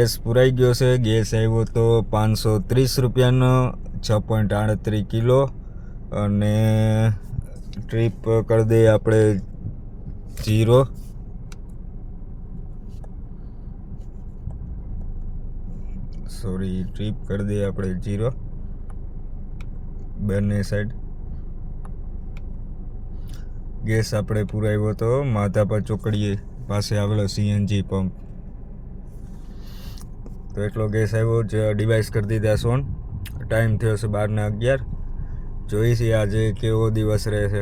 Gas પુરાઈ ગયો છે. Gas આવ્યો તો 530 રૂપિયાનો, 6.38 કિલો. અને ટ્રીપ કરી દઈએ આપણે 0. ટ્રીપ કરી દઈએ આપણે 0 બંને સાઈડ. ગેસ આપણે પુરાવ્યો હતો માધાપર ચોકડીએ પાસે આવેલો સીએનજી પંપ. તો એટલો ગેસ આવ્યો જ. ડિવાઇસ કરી દીધા સોન. ટાઈમ થયો છે 12:11. જોઈશી આજે કેવો દિવસ રહેશે.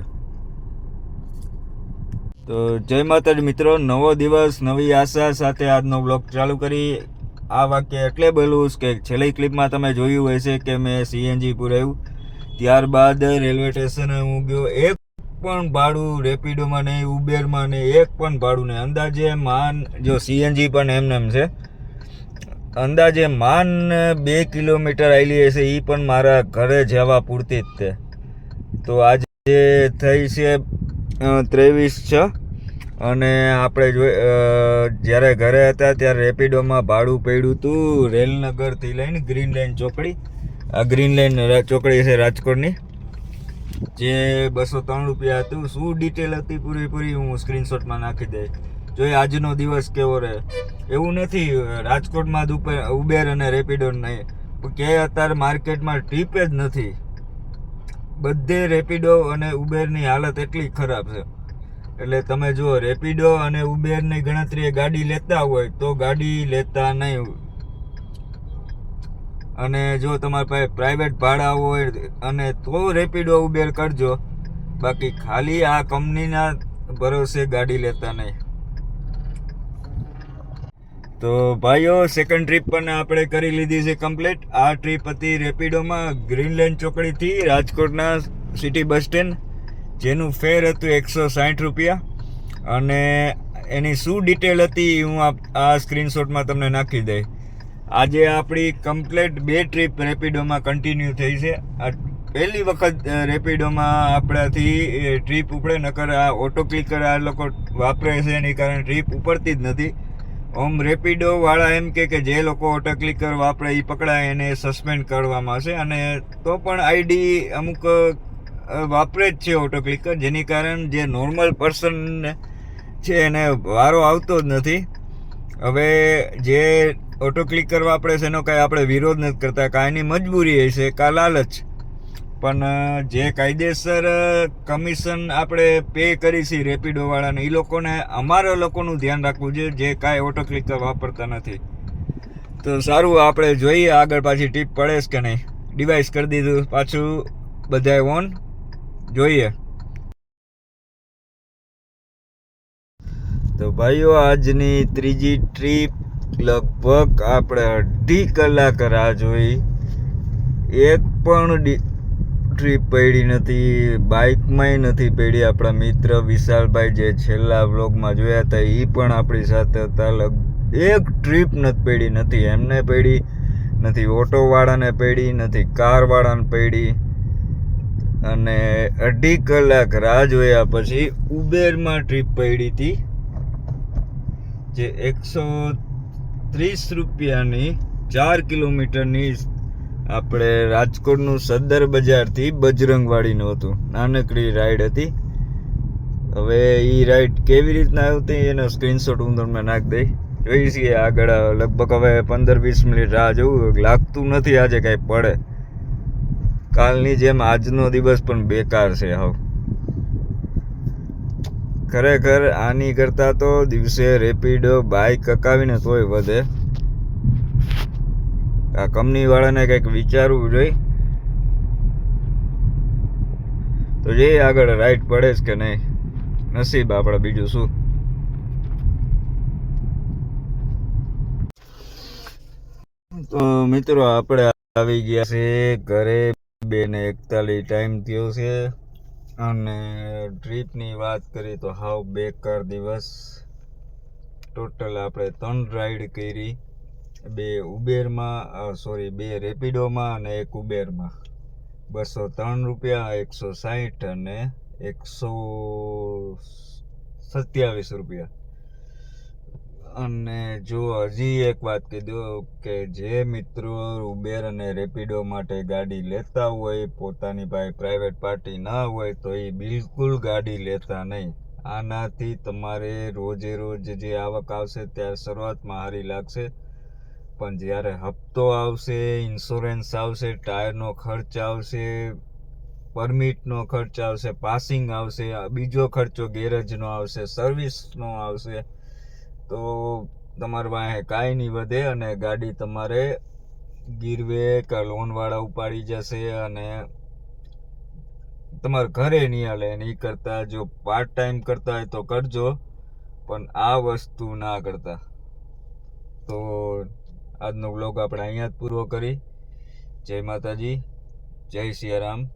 તો જય માતાજી મિત્રો, નવો દિવસ નવી આશા સાથે આજનો બ્લોગ ચાલુ કરી. આ વાક્ય એટલે બોલું કે છેલ્લી ક્લિપમાં તમે જોયું હશે કે મેં સીએનજી પુરાવ્યું, ત્યારબાદ રેલવે સ્ટેશને હું ગયો. એક પણ ભાડું રેપિડોમાં નહીં, ઉબેરમાં નહીં, એક પણ ભાડું નહીં. અંદાજે માન જો સીએનજી પણ એમ છે, અંદાજે માન 2 કિલોમીટર આવેલી હશે, એ પણ મારા ઘરે જવા પૂરતી જ તે. તો આજે થઈ છે 23/6 અને આપણે જ્યારે ઘરે હતા ત્યારે રેપિડોમાં ભાડું પડ્યું હતું રેલનગરથી લઈને ગ્રીન લાઇન ચોકડી. આ ગ્રીન લાઇન ચોકડી છે રાજકોટની, જે 203 રૂપિયા હતું. શું ડિટેલ હતી પૂરેપૂરી હું સ્ક્રીનશોટમાં નાખી દઈશ. જોઈએ આજનો દિવસ કેવો રહે. એવું નથી રાજકોટમાં જ ઉબેર અને રેપિડો નહીં કે અત્યારે માર્કેટમાં ટ્રીપ જ નથી. બધે રેપિડો અને ઉબેરની હાલત એટલી ખરાબ છે. એટલે તમે જુઓ, રેપિડો અને ઉબેરની ગણતરીએ ગાડી લેતા હોય તો ગાડી લેતા નહીં. અને જો તમારી પાસે પ્રાઇવેટ ભાડા હોય અને તો રેપિડો ઉબેર કરજો, બાકી ખાલી આ કંપનીના ભરોસે ગાડી લેતા નહીં. તો ભાઈઓ, સેકન્ડ ટ્રીપ પણ આપણે કરી લીધી છે કમ્પ્લીટ. આ ટ્રીપ હતી રેપિડોમાં ગ્રીન લાઇન ચોકડીથી રાજકોટના સિટી બસ સ્ટેન્ડ, જેનું ફેર હતું 160 રૂપિયા. અને એની શું ડિટેલ હતી હું આ સ્ક્રીનશોટમાં તમને નાખી દઈશ. આજે આપણી કમ્પ્લીટ 2 ટ્રીપ રેપિડોમાં કન્ટિન્યુ થઈ છે. આ પહેલી વખત રેપિડોમાં આપણાથી ટ્રીપ ઉપડે, નકર આ ઓટો ક્લિકર આ લોકો વાપરે છે એની કારણે ટ્રીપ ઉપડતી જ નથી. ઓમ રેપિડો વાળા એમ કે જે લોકો ઓટો ક્લિકર વાપરે એ પકડાય એને સસ્પેન્ડ કરવામાં આવશે. અને તો પણ આઈડી અમુક વાપરે જ છે ઓટો ક્લિકર, જેની કારણ જે નોર્મલ પર્સન છે એને વારો આવતો જ નથી. હવે જે ઓટો ક્લિકર વાપરે છે એનો કાંઈ આપણે વિરોધ નથી કરતા, કાંઈની મજબૂરી હશે, કાં લાલચ. પણ જે કાયદેસર કમિશન આપણે પે કરી છીએ રેપિડોવાળાને, એ લોકોને અમારા લોકોનું ધ્યાન રાખવું છે જે કાંઈ ઓટો ક્લિકર વાપરતા નથી. તો સારું, આપણે જોઈએ આગળ પાછી ટીપ પડે છે કે નહીં. ડિવાઇસ કરી દીધું પાછું બધાએ ઓન. જોઈએ. તો ભાઈઓ, આજની ત્રીજી ટ્રીપ લગભગ આપણે 2.5 કલાક રાહ જોઈ, એક પણ ટ્રીપ પડી નથી. બાઇકમાંય નથી પડી. આપણા મિત્ર વિશાલભાઈ જે છેલ્લા વ્લોગમાં જોયા હતા એ પણ આપણી સાથે હતા. એક ટ્રીપ નથી પડી, નથી એમને પડી, નથી ઓટોવાળાને પડી, નથી કારવાળાને પડી. અને 2.5 કલાક રાહ જોયા પછી ઉબેરમાં ટ્રીપ પડી હતી, જે 130 રૂપિયાની 4 કિલોમીટરની. આપણે રાજકોટનું સદર બજારથી બજરંગવાડીનું હતું. નાનકડી રાઈડ હતી. હવે એ રાઈડ કેવી રીતના આવતી એનો સ્ક્રીનશોટ હું તમને નાખી દઈ. જોઈ છીએ આગળ. લગભગ હવે 15-20 મિનિટ રાહ જોવું. લાગતું નથી આજે કાંઈ પડે. કાલની જેમ આજનો દિવસ પણ બેકાર છે હવે. ખરેખર આની કરતાં તો દિવસે રેપિડો બાઇક અકાવીને તોય વધે. આ કંપનીવાળાને કંઈક વિચારવું જોઈએ. તો જે આગળ રાઈડ પડે છે કે નહીં, નસીબ આપણે, બીજું શું. તો મિત્રો, આપણે આવી ગયા છે ઘરે. 2:41 ટાઈમ થયો છે. અને ટ્રીપની વાત કરીએ તો હાવ બેકાર દિવસ. ટોટલ આપણે 3 રાઈડ કરી, 2 ઉબેરમાં, 2 રેપિડોમાં અને 1 ઉબેરમાં. 203 રૂપિયા, 160 અને 127 રૂપિયા. અને જો હજી એક વાત કહી દો કે જે મિત્રો ઉબેર અને રેપિડો માટે ગાડી લેતા હોય, પોતાની પાસે પ્રાઇવેટ પાર્ટી ના હોય, તો એ બિલકુલ ગાડી લેતા નહીં. આનાથી તમારે રોજે રોજ જે આવક આવશે ત્યારે શરૂઆતમાં સારી લાગશે, પણ જ્યારે હપ્તો આવશે, ઇન્સ્યોરન્સ આવશે, ટાયરનો ખર્ચ આવશે, પરમિટનો ખર્ચ આવશે, પાસિંગ આવશે, બીજો ખર્ચો ગેરેજનો આવશે, સર્વિસનો આવશે, તો તમારી પાસે કાંઈ નહીં વધે અને ગાડી તમારે ગીરવે કે લોનવાળા ઉપાડી જશે અને તમારા ઘરે નહીં હાલે. અને એ કરતાં જો પાર્ટ ટાઈમ કરતા હોય તો કરજો, પણ આ વસ્તુ ના કરતા. તો આજનો વ્લોગ આપણે અહીંયા જ પૂરો કરી. જય માતાજી, જય સિયારામ.